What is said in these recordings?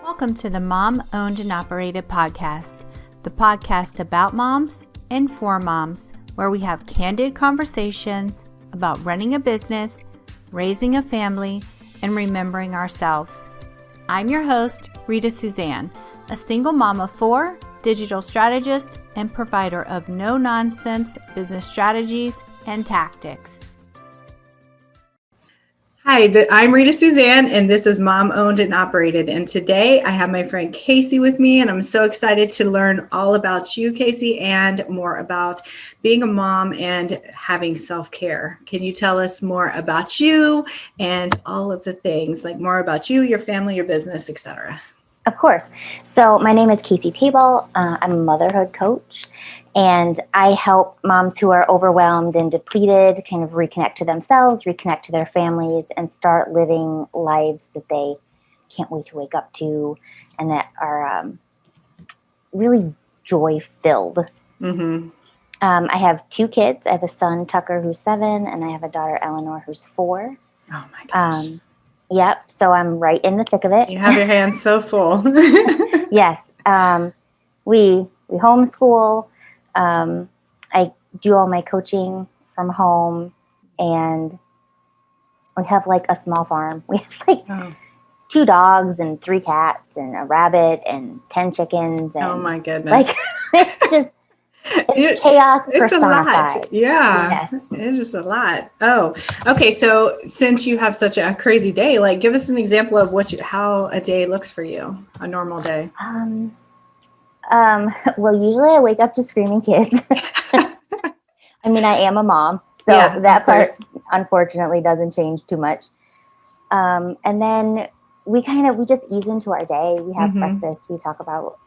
Welcome to the Mom Owned and Operated podcast, the podcast about moms and for moms, where we have candid conversations about running a business, raising a family, and remembering ourselves. I'm your host, Rita Suzanne, a single mom of four, digital strategist, and provider of no-nonsense business strategies and tactics. Hi, I'm Rita Suzanne, and this is Mom Owned and Operated. And today I have my friend Casey with me, and I'm so excited to learn all about you, Casey, and more about being a mom and having self-care. Can you tell us more about you and all of the things, like more about you, your family, your business, etc.? Of course. So my name is Casey Tabolt. I'm a motherhood coach, and I help moms who are overwhelmed and depleted kind of reconnect to themselves, reconnect to their families, and start living lives that they can't wait to wake up to and that are really joy-filled. Mm-hmm. I have two kids. I have a son, Tucker, who's 7, and I have a daughter, Eleanor, who's 4. Oh, my gosh. Yep. So I'm right in the thick of it. You have your hands so full. Yes. We homeschool. I do all my coaching from home, and we have like a small farm. We have like 2 dogs and 3 cats and a rabbit and 10 chickens. And oh my goodness. Like it's just chaos personified. It's a lot. Yeah. Yes. It is a lot. Oh, okay. So since you have such a crazy day, like give us an example of how a day looks for you, a normal day. Well, usually I wake up to screaming kids. I mean, I am a mom, so Yeah, that part unfortunately doesn't change too much. And then we just ease into our day. We have breakfast. We talk about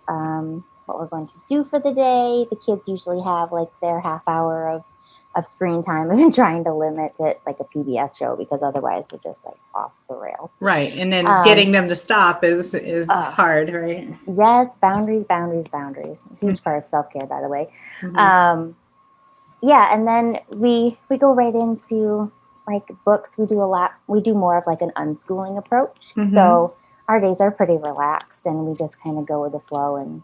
what we're going to do for the day. The kids usually have like their half hour of screen time. I've been trying to limit it like a PBS show because otherwise they're just like off the rail. Right. And then getting them to stop is hard, right? Yes. Boundaries. Huge part of self-care, by the way. Yeah. And then we go right into like books. We do more of like an unschooling approach. So our days are pretty relaxed and we just kind of go with the flow and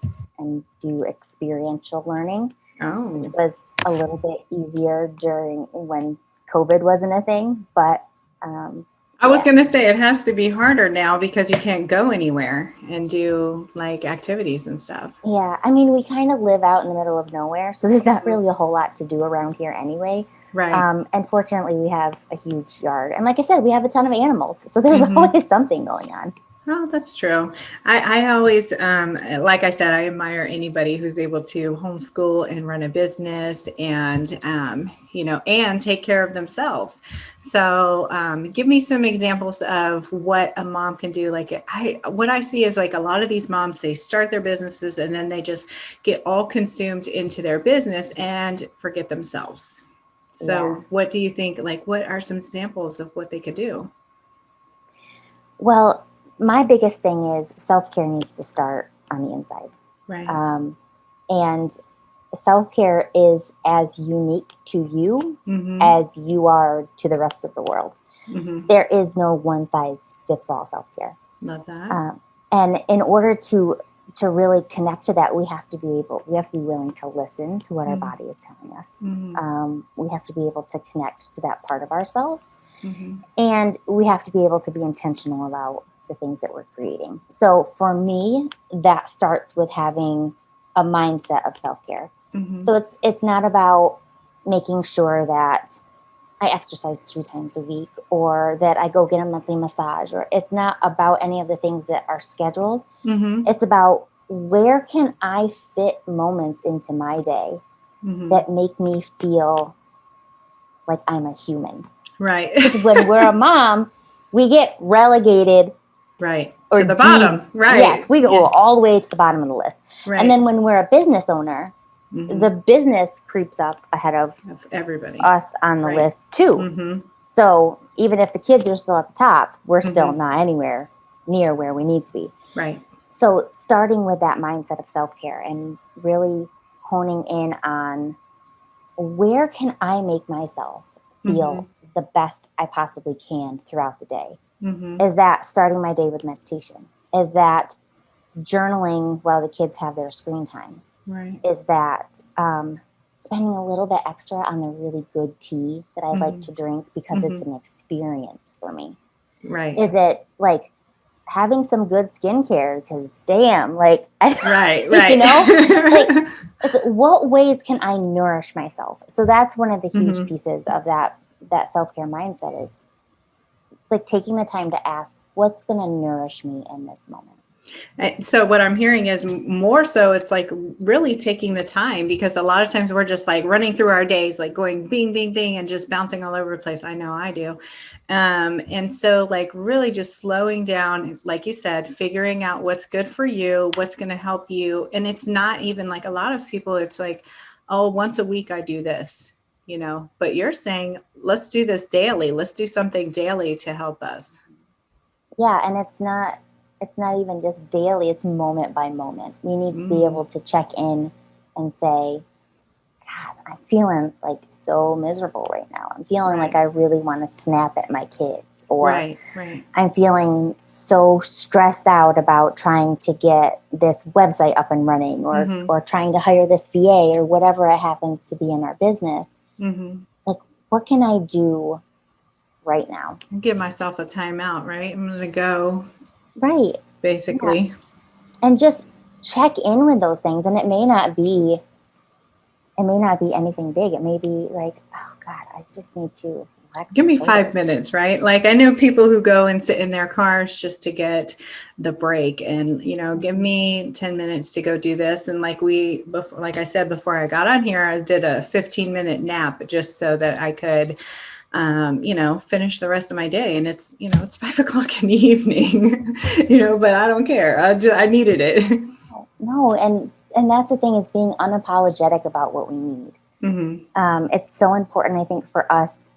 do experiential learning. Oh. It was a little bit easier during when COVID wasn't a thing, but I was going to say it has to be harder now because you can't go anywhere and do like activities and stuff. Yeah. I mean, we kind of live out in the middle of nowhere, so there's not really a whole lot to do around here anyway. Right. And fortunately, we have a huge yard. And like I said, we have a ton of animals, so there's always something going on. Oh, that's true. I always, like I said, I admire anybody who's able to homeschool and run a business and, and take care of themselves. So give me some examples of what a mom can do. Like what I see is like a lot of these moms, they start their businesses and then they just get all consumed into their business and forget themselves. So What do you think, like, what are some examples of what they could do? Well, my biggest thing is self-care needs to start on the inside. Right. And self-care is as unique to you as you are to the rest of the world. There is no one size fits all self-care. Love that. And in order to really connect to that, we have to be willing to listen to what our body is telling us. We have to be able to connect to that part of ourselves. And we have to be able to be intentional about the things that we're creating. So for me, that starts with having a mindset of self-care. So it's not about making sure that I exercise 3 times a week or that I go get a monthly massage, or it's not about any of the things that are scheduled. It's about where can I fit moments into my day that make me feel like I'm a human. Right. Because when we're a mom, we get relegated. Right. To the bottom. Right. Yes. We go all the way to the bottom of the list. Right. And then when we're a business owner, the business creeps up ahead of everybody, us on the list too. So even if the kids are still at the top, we're still not anywhere near where we need to be. Right. So starting with that mindset of self-care and really honing in on where can I make myself feel the best I possibly can throughout the day? Is that starting my day with meditation? Is that journaling while the kids have their screen time. Right. Is that spending a little bit extra on the really good tea that I like to drink because it's an experience for me. Right. Is it like having some good skincare? Because damn, like, right. you know, like, what ways can I nourish myself? So that's one of the huge pieces of that self-care mindset, is like taking the time to ask, what's going to nourish me in this moment? And so what I'm hearing is more so it's like really taking the time, because a lot of times we're just like running through our days, like going bing, bing, bing, and just bouncing all over the place. I know I do. And so like really just slowing down, like you said, figuring out what's good for you, what's going to help you. And it's not even like a lot of people, it's like, oh, once a week I do this, you know, but you're saying, let's do this daily. Let's do something daily to help us. Yeah. And it's not even just daily, it's moment by moment. We need to be able to check in and say, God, I'm feeling like so miserable right now. I'm feeling like I really want to snap at my kids, or I'm feeling so stressed out about trying to get this website up and running, or trying to hire this VA, or whatever it happens to be in our business. Like, what can I do right now? Give myself a timeout, right? I'm going to go. Right. Basically. Yeah. And just check in with those things. And it may not be anything big. It may be like, oh God, I just need to relax. Give me 5 minutes, right? Like I know people who go and sit in their cars just to get the break, and, you know, give me 10 minutes to go do this. And like like I said, before I got on here, I did a 15-minute nap just so that I could you know, finish the rest of my day. And it's, you know, it's 5 o'clock in the evening, you know, but I don't care. I needed it. No. And that's the thing, is being unapologetic about what we need. It's so important, I think, for us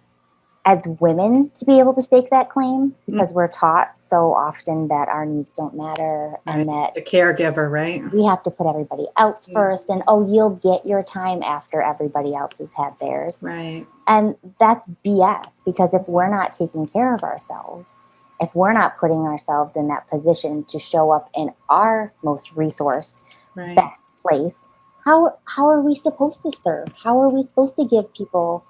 as women to be able to stake that claim, because we're taught so often that our needs don't matter, and that the caregiver, right? We have to put everybody else first, and you'll get your time after everybody else has had theirs. Right. And that's BS, because if we're not taking care of ourselves, if we're not putting ourselves in that position to show up in our most resourced, best place, how are we supposed to serve? How are we supposed to give people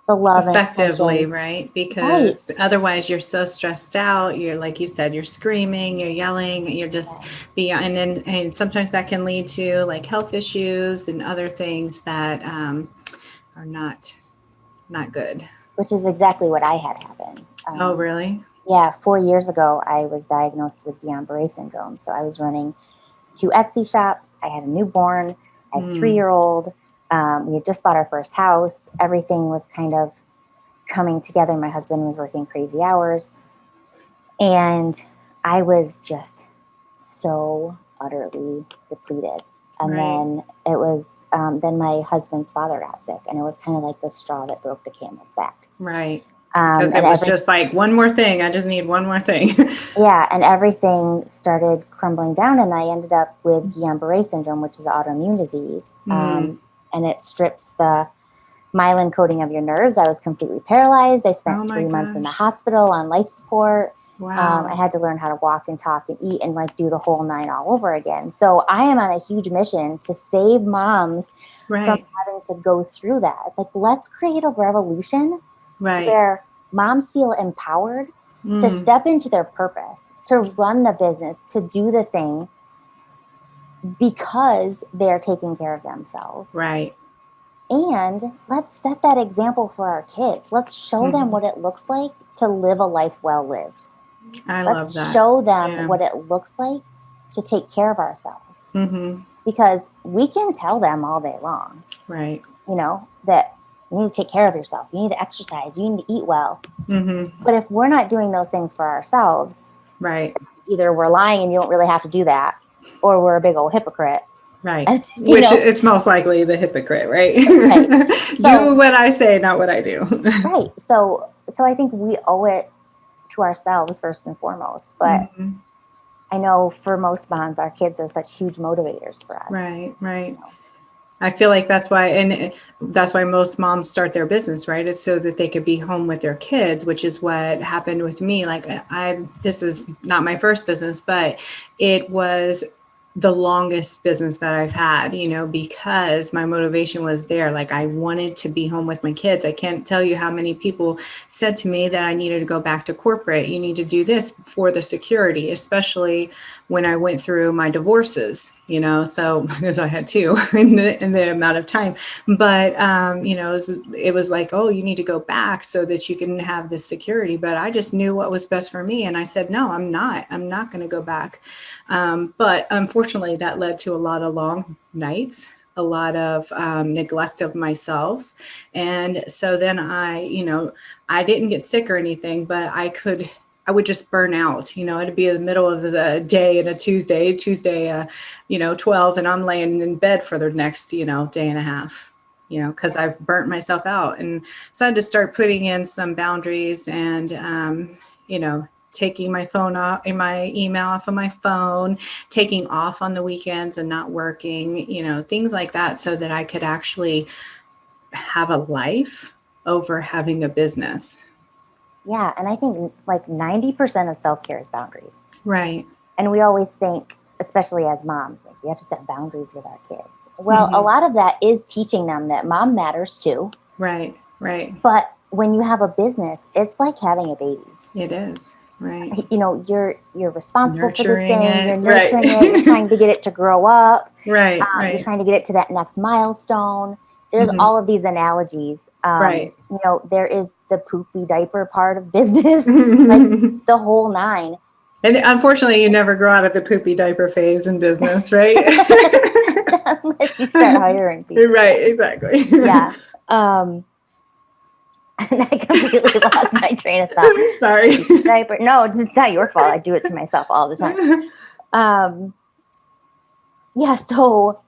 the love effectively, and right? Because otherwise you're so stressed out. You're, like you said, you're screaming, you're yelling, you're just beyond, and sometimes that can lead to like health issues and other things that are not good. Which is exactly what I had happen. Oh, really? Yeah. 4 years ago, I was diagnosed with Guillian Barre Syndrome. So I was running 2 Etsy shops. I had a newborn. I had a 3-year-old. We had just bought our first house. Everything was kind of coming together. My husband was working crazy hours. And I was just so utterly depleted. And then it was, then my husband's father got sick. And it was kind of like the straw that broke the camel's back. Right. Because it was just like, one more thing. I just need one more thing. Yeah. And everything started crumbling down. And I ended up with Guillian Barre Syndrome, which is an autoimmune disease. And it strips the myelin coating of your nerves. I was completely paralyzed. I spent 3 months in the hospital on life support. Wow. I had to learn how to walk and talk and eat and like do the whole 9 all over again. So I am on a huge mission to save moms from having to go through that. It's like, let's create a revolution where moms feel empowered to step into their purpose, to run the business, to do the thing, because they're taking care of themselves. Right. And let's set that example for our kids. Let's show them what it looks like to live a life well lived. Love that. Let's show them what it looks like to take care of ourselves. Because we can tell them all day long, right? You know, that you need to take care of yourself. You need to exercise. You need to eat well. But if we're not doing those things for ourselves, either we're lying and you don't really have to do that, or we're a big old hypocrite. Right. Which it's most likely the hypocrite, right? So, do what I say, not what I do. Right. So I think we owe it to ourselves first and foremost. But I know for most moms, our kids are such huge motivators for us. Right. Right. I feel like that's why, and that's why most moms start their business, right? Is so that they could be home with their kids, which is what happened with me. Like this is not my first business, but it was the longest business that I've had, because my motivation was there. Like I wanted to be home with my kids. I can't tell you how many people said to me that I needed to go back to corporate. You need to do this for the security, especially when I went through my divorces, so because I had two in the amount of time, but, it was like, oh, you need to go back so that you can have this security. But I just knew what was best for me. And I said, no, I'm not going to go back. But unfortunately, that led to a lot of long nights, a lot of neglect of myself. And so then I didn't get sick or anything, but I would just burn out. It'd be in the middle of the day and a Tuesday, 12, and I'm laying in bed for the next, day and a half, because I've burnt myself out. And so I had to start putting in some boundaries and, taking my phone off, my email off of my phone, taking off on the weekends and not working, things like that, so that I could actually have a life over having a business. Yeah. And I think like 90% of self-care is boundaries. Right. And we always think, especially as moms, like we have to set boundaries with our kids. Well, a lot of that is teaching them that mom matters too. Right. But when you have a business, it's like having a baby. It is. Right. You're responsible Nurturing for this thing. it. You're nurturing it. You're trying to get it to grow up. Right. You're trying to get it to that next milestone. There's all of these analogies. Right. There is the poopy diaper part of business, like the whole nine. And unfortunately, you never grow out of the poopy diaper phase in business, right? Unless you start hiring people. Right. Exactly. Yeah. And I completely lost my train of thought. Sorry. Diaper. No, it's not your fault. I do it to myself all the time. Yeah. So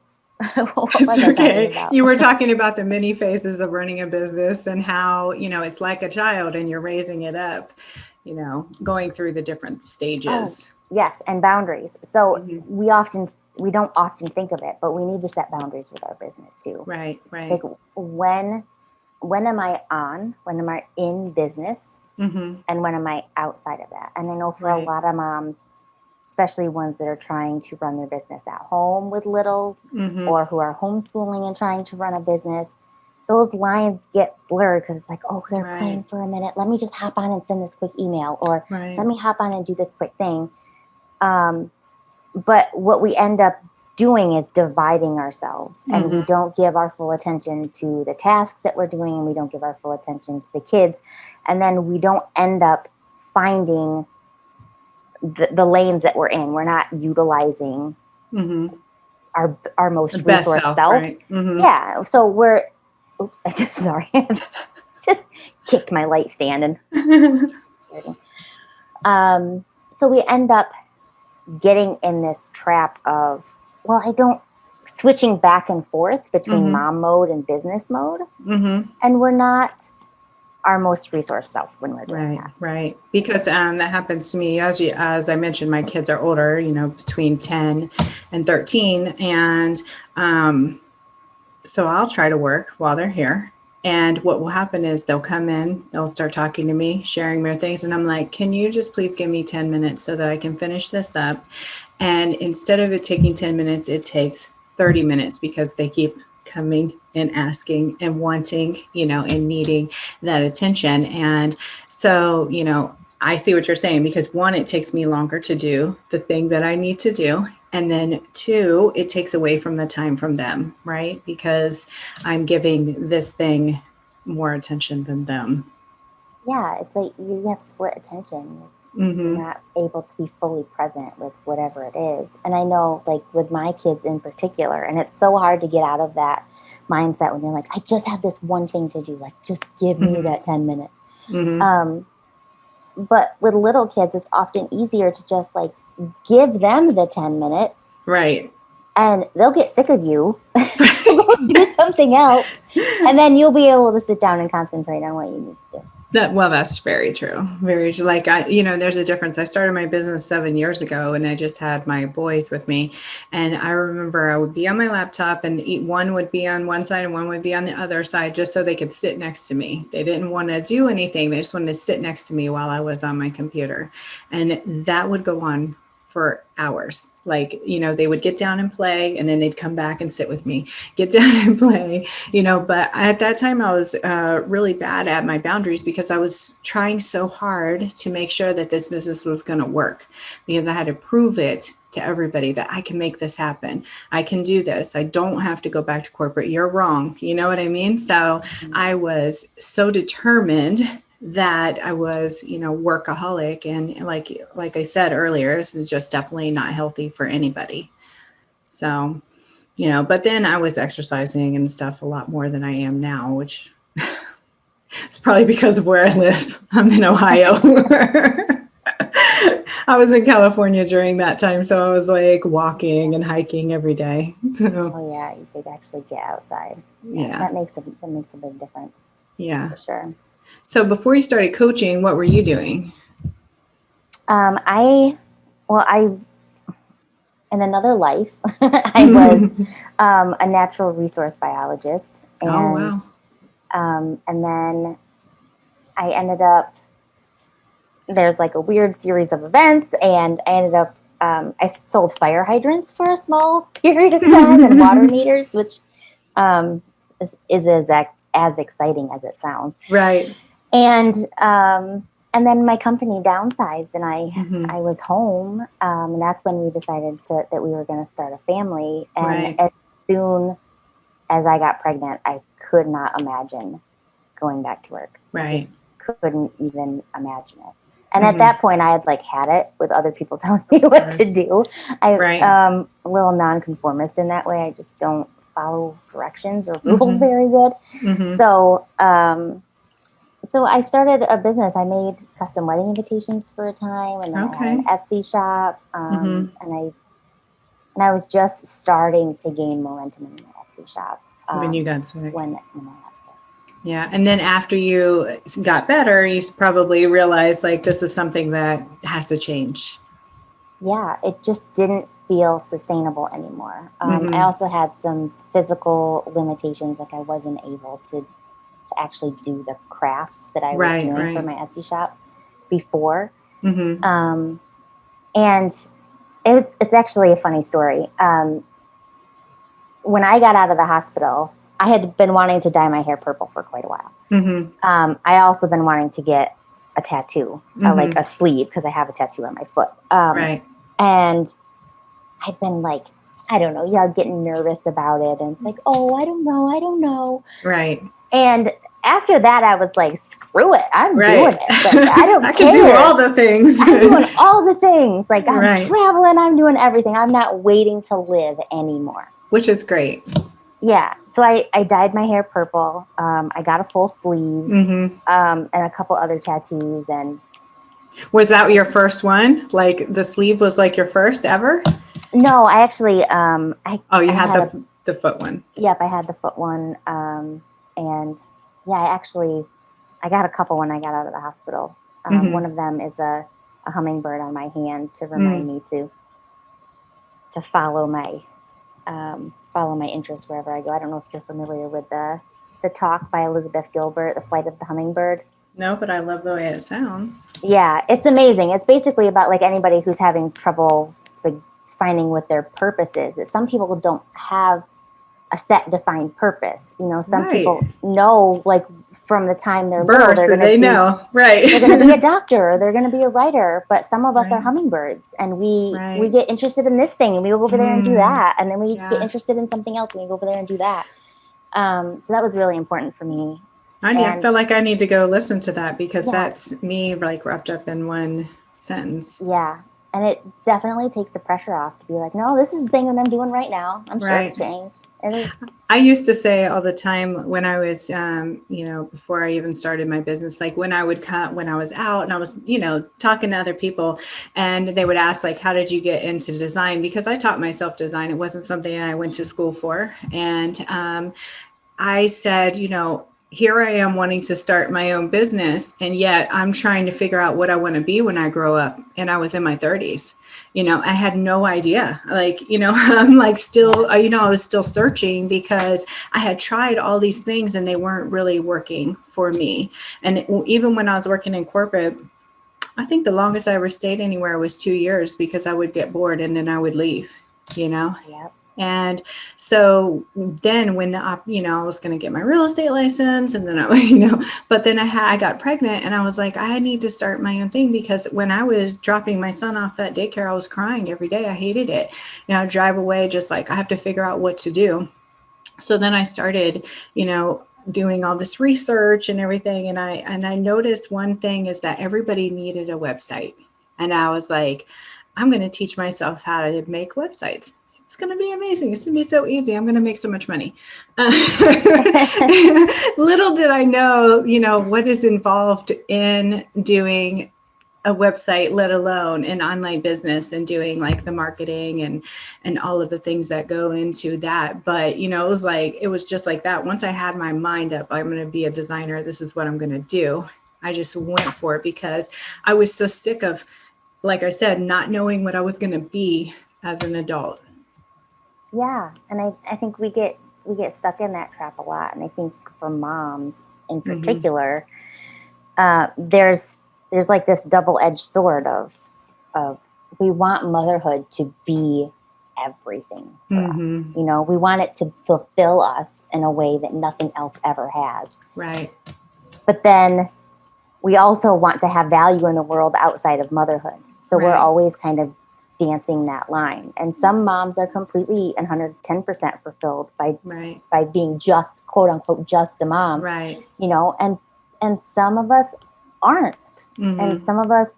what was I talking about? You were talking about the many phases of running a business and how, it's like a child and you're raising it up, going through the different stages. Oh, yes. And boundaries. So we don't often think of it, but we need to set boundaries with our business too. Right. Like when am I on? When am I in business? And when am I outside of that? And I know for a lot of moms, especially ones that are trying to run their business at home with littles or who are homeschooling and trying to run a business, those lines get blurred because it's like, oh, they're playing for a minute. Let me just hop on and send this quick email, or let me hop on and do this quick thing. But what we end up doing is dividing ourselves, and we don't give our full attention to the tasks that we're doing, and we don't give our full attention to the kids. And then we don't end up finding the lanes that we're in. We're not utilizing our most resource self. Right? Yeah. So we're, I just kicked my light stand and so we end up getting in this trap of, switching back and forth between mom mode and business mode. And we're not our most resource self when we're doing that. Right. Because that happens to me. As I mentioned, my kids are older, between 10 and 13. And so I'll try to work while they're here. And what will happen is they'll come in, they'll start talking to me, sharing their things. And I'm like, can you just please give me 10 minutes so that I can finish this up? And instead of it taking 10 minutes, it takes 30 minutes because they keep coming and asking and wanting, and needing that attention. And so, I see what you're saying, because one, it takes me longer to do the thing that I need to do. And then two, it takes away from the time from them, right? Because I'm giving this thing more attention than them. Yeah, it's like you have split attention. You're not able to be fully present with whatever it is. And I know, like, with my kids in particular, and it's so hard to get out of that mindset when you're like, I just have this one thing to do. Like, just give me that 10 minutes. But with little kids, it's often easier to just, like, give them the 10 minutes. Right. And they'll get sick of you. They'll do something else. And then you'll be able to sit down and concentrate on what you need to do. That's very true. Very true. Like there's a difference. I started my business 7 years ago and I just had my boys with me. And I remember I would be on my laptop and one would be on one side and one would be on the other side just so they could sit next to me. They didn't want to do anything. They just wanted to sit next to me while I was on my computer. And that would go on for hours. Like, they would get down and play and then they'd come back and sit with me, get down and play, but at that time I was really bad at my boundaries because I was trying so hard to make sure that this business was going to work because I had to prove it to everybody that I can make this happen. I can do this. I don't have to go back to corporate. You're wrong. You know what I mean? So I was so determined that I was, workaholic. And like I said earlier, this is just definitely not healthy for anybody. So, but then I was exercising and stuff a lot more than I am now, which is probably because of where I live. I'm in Ohio. I was in California during that time. So I was like walking and hiking every day. So, oh yeah, you could actually get outside. Yeah. That makes a big difference. Yeah. For sure. So before you started coaching, what were you doing? I in another life, I was a natural resource biologist. And, oh, wow. And then I ended up, there's like a weird series of events, and I ended up, I sold fire hydrants for a small period of time and water meters, which is as exciting as it sounds. Right. And then my company downsized and I was home. And that's when we decided that we were going to start a family. And as soon as I got pregnant, I could not imagine going back to work. Right. I just couldn't even imagine it. And at that point I had had it with other people telling me what to do. I'm a little nonconformist in that way. I just don't follow directions or rules very good. So I started a business. I made custom wedding invitations for a time, and then I had an Etsy shop. And I was just starting to gain momentum in my Etsy shop when you got sick. When I got sick. Yeah, and then after you got better, you probably realized this is something that has to change. Yeah, it just didn't feel sustainable anymore. I also had some physical limitations, I wasn't able to actually do the crafts that I was doing for my Etsy shop before. And it's actually a funny story. When I got out of the hospital, I had been wanting to dye my hair purple for quite a while. I also been wanting to get a tattoo, like a sleeve, because I have a tattoo on my foot. And I'd been I don't know, getting nervous about it. And it's I don't know. Right. And after that, I was screw it. I'm doing it. I don't care. I can do all the things. I'm doing all the things. I'm traveling. I'm doing everything. I'm not waiting to live anymore. Which is great. Yeah. So I dyed my hair purple. I got a full sleeve and a couple other tattoos. And was that your first one? The sleeve was your first ever? No, I actually, you had the foot one. Yep. I had the foot one. And yeah, I got a couple when I got out of the hospital. One of them is a hummingbird on my hand to remind me to follow my interests wherever I go. I don't know if you're familiar with the talk by Elizabeth Gilbert, The Flight of the Hummingbird. No, but I love the way it sounds. Yeah, it's amazing. It's basically about anybody who's having trouble finding what their purpose is. That some people don't have a set defined purpose. Some people know from the time they're little, they're going to know. Right. They're going to be a doctor, or they're going to be a writer, but some of us are hummingbirds, and we get interested in this thing and we go over there and do that. And then we get interested in something else and we go over there and do that. So that was really important for me. I feel like I need to go listen to that because that's me wrapped up in one sentence. Yeah. And it definitely takes the pressure off to be no, this is the thing that I'm doing right now. I'm sure it'll change. I used to say all the time when I was, before I even started my business, when I was out and I was, talking to other people, and they would ask how did you get into design? Because I taught myself design. It wasn't something I went to school for. And I said, here I am wanting to start my own business. And yet I'm trying to figure out what I want to be when I grow up. And I was in my 30s. I had no idea. I'm like still, I was still searching because I had tried all these things and they weren't really working for me. And even when I was working in corporate, I think the longest I ever stayed anywhere was 2 years because I would get bored and then I would leave, Yep. And so then when, I was going to get my real estate license and then, but then I got pregnant and I was like, I need to start my own thing because when I was dropping my son off at daycare, I was crying every day. I hated it. I'd drive away just like, I have to figure out what to do. So then I started, doing all this research and everything. And I noticed one thing is that everybody needed a website. And I was like, I'm going to teach myself how to make websites. It's going to be amazing. It's going to be so easy. I'm going to make so much money. Little did I know, what is involved in doing a website, let alone an online business and doing like the marketing and all of the things that go into that. But, it was just like that. Once I had my mind up, I'm going to be a designer. This is what I'm going to do. I just went for it because I was so sick of, like I said, not knowing what I was going to be as an adult. Yeah. And I think we get stuck in that trap a lot. And I think for moms in particular, there's like this double-edged sword of we want motherhood to be everything for us. We want it to fulfill us in a way that nothing else ever has. Right. But then we also want to have value in the world outside of motherhood. So we're always kind of dancing that line. And some moms are completely 110% fulfilled by being just, quote unquote, just a mom. Right. And some of us aren't. And some of us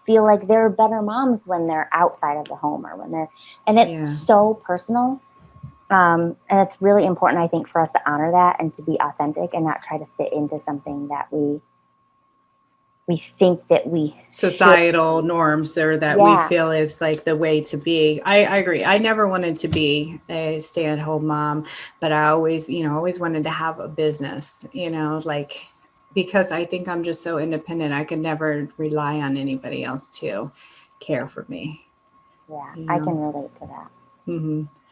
feel like they're better moms when they're outside of the home or when they're, and it's so personal. And it's really important, I think, for us to honor that and to be authentic and not try to fit into something that we think that we societal norms or that we feel is like the way to be. I agree. I never wanted to be a stay-at-home mom, but I always wanted to have a business, because I think I'm just so independent. I could never rely on anybody else to care for me. Yeah, I can relate to that.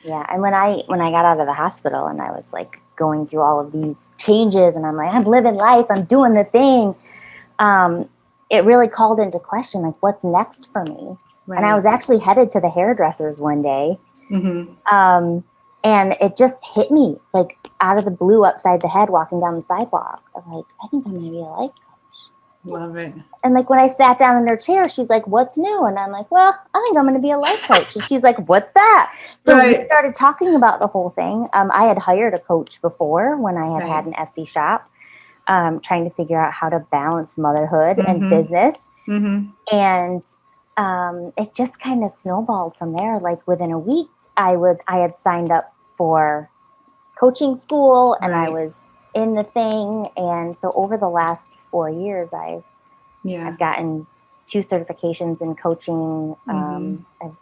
Yeah. And when I got out of the hospital and I was like going through all of these changes and I'm like, I'm living life, I'm doing the thing. It really called into question, like, what's next for me? Right. And I was actually headed to the hairdressers one day. And it just hit me like out of the blue, upside the head, walking down the sidewalk. I'm like, I think I'm going to be a life coach. Love it. And like when I sat down in her chair, she's like, what's new? And I'm like, well, I think I'm going to be a life coach. And she's like, what's that? So we started talking about the whole thing. I had hired a coach before when I had an Etsy shop. Trying to figure out how to balance motherhood and business. And it just kind of snowballed from there. Like within a week, I had signed up for coaching school and I was in the thing. And so over the last 4 years, I've gotten 2 certifications in coaching. I've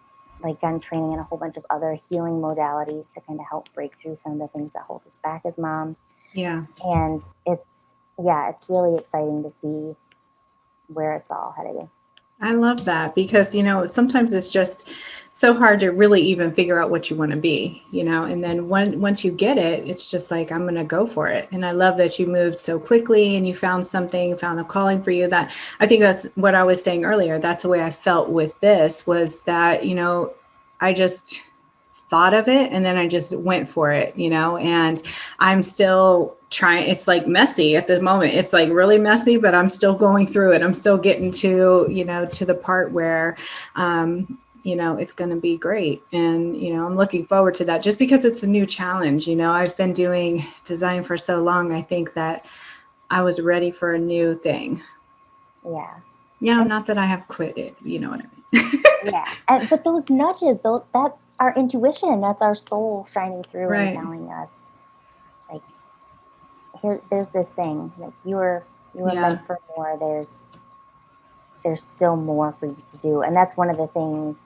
like done training in a whole bunch of other healing modalities to kind of help break through some of the things that hold us back as moms. Yeah. And it's really exciting to see where it's all headed. I love that because, sometimes it's just so hard to really even figure out what you want to be, and then once you get it, it's just like, I'm going to go for it. And I love that you moved so quickly and you found a calling for you. That I think that's what I was saying earlier. That's the way I felt with this was that, I just thought of it and then I just went for it, and I'm still trying. It's like messy at this moment. It's like really messy, but I'm still going through it. I'm still getting to, to the part where, it's going to be great. And, I'm looking forward to that just because it's a new challenge. I've been doing design for so long. I think that I was ready for a new thing. Yeah. Yeah. Not that I have quit it. You know what I mean? Yeah. But those nudges, that's our intuition. That's our soul shining through and telling us, like, there's this thing. Like you were meant for more. There's still more for you to do, and that's one of the things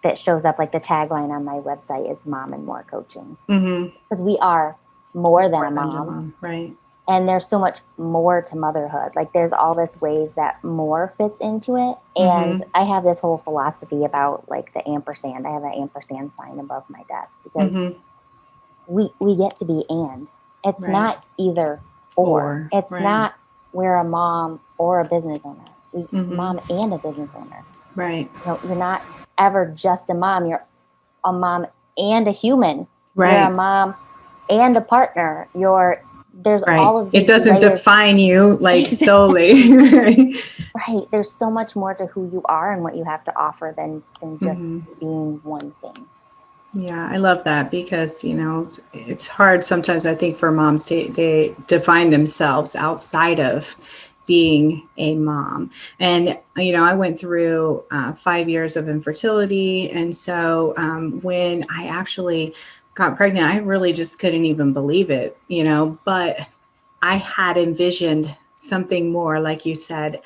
that shows up. Like the tagline on my website is "Mom and More Coaching," because we are more than More a than your mom. Right. And there's so much more to motherhood. Like there's all this ways that more fits into it. And I have this whole philosophy about like the ampersand. I have an ampersand sign above my desk because we get to be and. It's not either or. It's not we're a mom or a business owner. Mom and a business owner. Right. You know, you're not ever just a mom. You're a mom and a human. Right. You're a mom and a partner. There's all of these it doesn't layers. Define you like solely. Right. There's so much more to who you are and what you have to offer than just being one thing. Yeah, I love that because, you know, it's hard sometimes, I think, for moms to they define themselves outside of being a mom. And, you know, I went through 5 years of infertility. And so when I actually got pregnant, I really just couldn't even believe it, you know, but I had envisioned something more, like you said.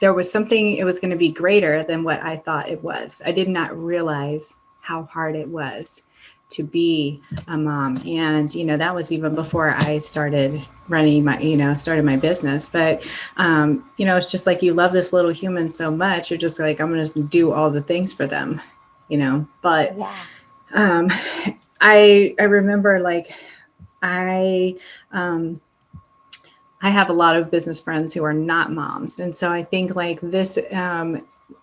There was something, it was going to be greater than what I thought it was. I did not realize how hard it was to be a mom. And, you know, that was even before I started running started my business. But, you know, it's just like you love this little human so much. You're just like, I'm going to do all the things for them, you know. But I remember like I have a lot of business friends who are not moms. And so I think like this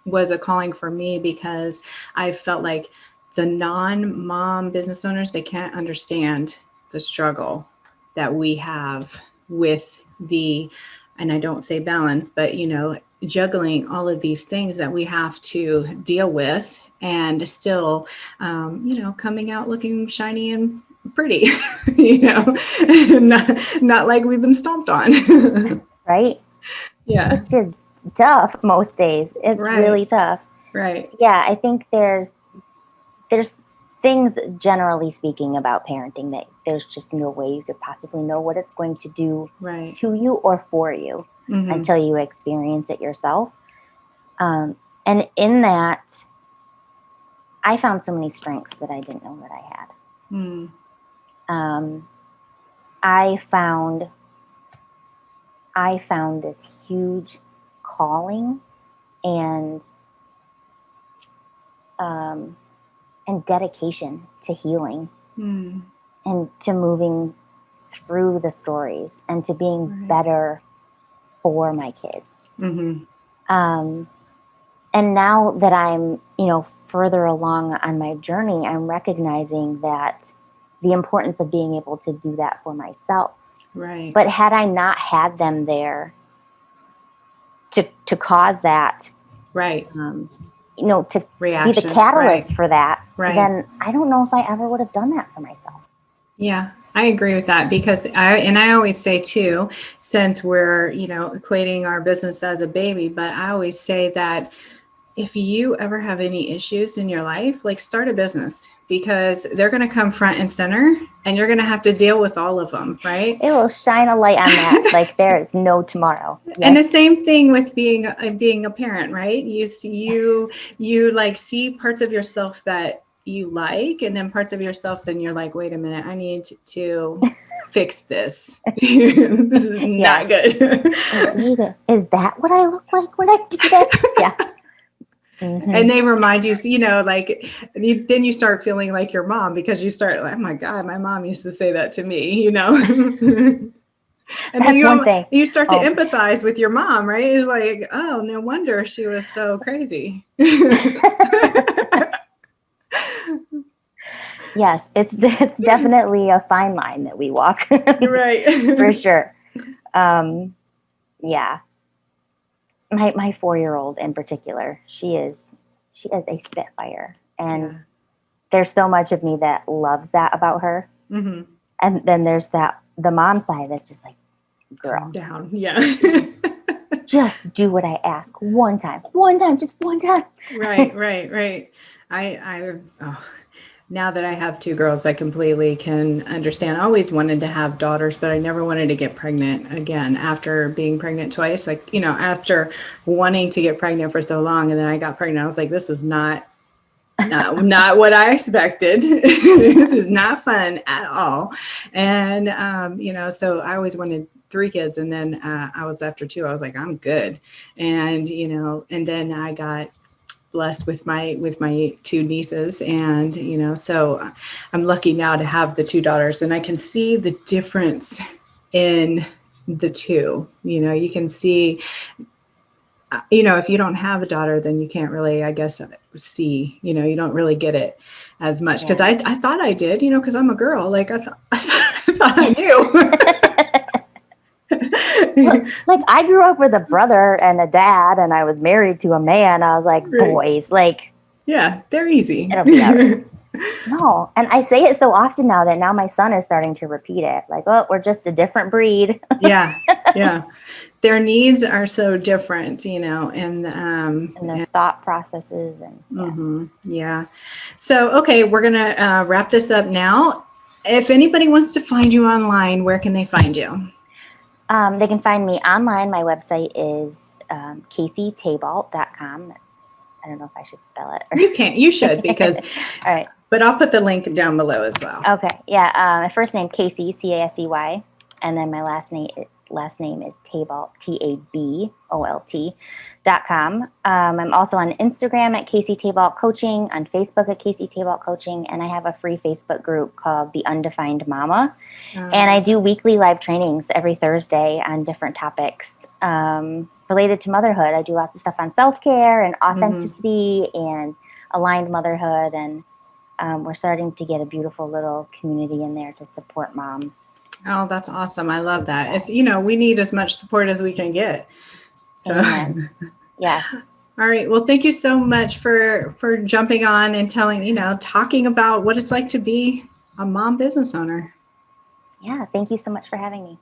was a calling for me because I felt like the non-mom business owners, they can't understand the struggle that we have with and I don't say balance, but, you know, juggling all of these things that we have to deal with and still, you know, coming out looking shiny and pretty, you know, not like we've been stomped on. Right. Yeah. Which is tough most days. It's really tough. Right. Yeah. I think there's things, generally speaking, about parenting that there's just no way you could possibly know what it's going to do to you or for you until you experience it yourself. And in that, I found so many strengths that I didn't know that I had. I found this huge calling and dedication to healing and to moving through the stories and to being better for my kids. And now that I'm, you know, further along on my journey, I'm recognizing that the importance of being able to do that for myself. Right. But had I not had them there to cause that, you know, to be the catalyst for that, then I don't know if I ever would have done that for myself. Yeah, I agree with that because I always say too, since we're, you know, equating our business as a baby, but I always say that if you ever have any issues in your life, like start a business because they're going to come front and center and you're going to have to deal with all of them. Right. It will shine a light on that. Like there is no tomorrow. Yes. And the same thing with being a parent, right? You like see parts of yourself that you like, and then parts of yourself, then you're like, wait a minute, I need to fix this. This is not good. Is that what I look like when I do that? Yeah. And they remind you, you know, like then you start feeling like your mom because you start like, oh my God, my mom used to say that to me, you know. And then you start to empathize with your mom, right? It's like, oh, no wonder she was so crazy. Yes, it's definitely a fine line that we walk. Right. For sure. Yeah. My 4-year-old in particular, she is a spitfire, and there's so much of me that loves that about her. And then there's the mom side that's just like, girl, calm down. Yeah. Just do what I ask one time, just one time. Right. Now that I have 2 girls, I completely can understand. I always wanted to have daughters, but I never wanted to get pregnant again after being pregnant twice. Like, you know, after wanting to get pregnant for so long and then I got pregnant, I was like, this is not Not what I expected. This is not fun at all. And, so I always wanted 3 kids. And then I was after 2, I was like, I'm good. And, and then I got blessed with my 2 nieces. And, so I'm lucky now to have the 2 daughters, and I can see the difference in the 2. You can see, if you don't have a daughter, then you can't really, I guess, see, you don't really get it as much. Cause I thought I did, cause I'm a girl. Like I thought I knew. Like I grew up with a brother and a dad, and I was married to a man. I was like, boys, like, yeah, they're easy. It'll be all right. No. And I say it so often now that now my son is starting to repeat it. Like, oh, we're just a different breed. Yeah. Their needs are so different, and their thought processes. And yeah. So, okay, we're going to wrap this up now. If anybody wants to find you online, where can they find you? They can find me online. My website is CaseyTabolt.com. I don't know if I should spell it. You can't. You should, because. All right. But I'll put the link down below as well. Okay. Yeah. My first name, Casey, Casey, and then my last name is Tabolt, TABOLT.com. I'm also on Instagram at Casey Tabolt Coaching, on Facebook at Casey Tabolt Coaching, and I have a free Facebook group called The Undefined Mama. And I do weekly live trainings every Thursday on different topics related to motherhood. I do lots of stuff on self-care and authenticity and aligned motherhood, and we're starting to get a beautiful little community in there to support moms. Oh, that's awesome. I love that. It's, we need as much support as we can get. So. Yeah. All right. Well, thank you so much for jumping on and talking about what it's like to be a mom business owner. Yeah. Thank you so much for having me.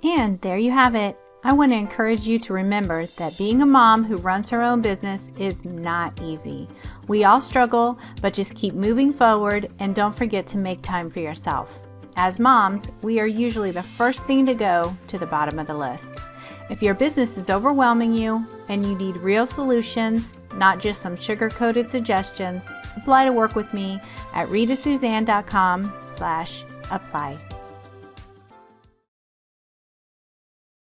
And there you have it. I want to encourage you to remember that being a mom who runs her own business is not easy. We all struggle, but just keep moving forward and don't forget to make time for yourself. As moms, we are usually the first thing to go to the bottom of the list. If your business is overwhelming you and you need real solutions, not just some sugar-coated suggestions, apply to work with me at ritasuzanne.com/apply.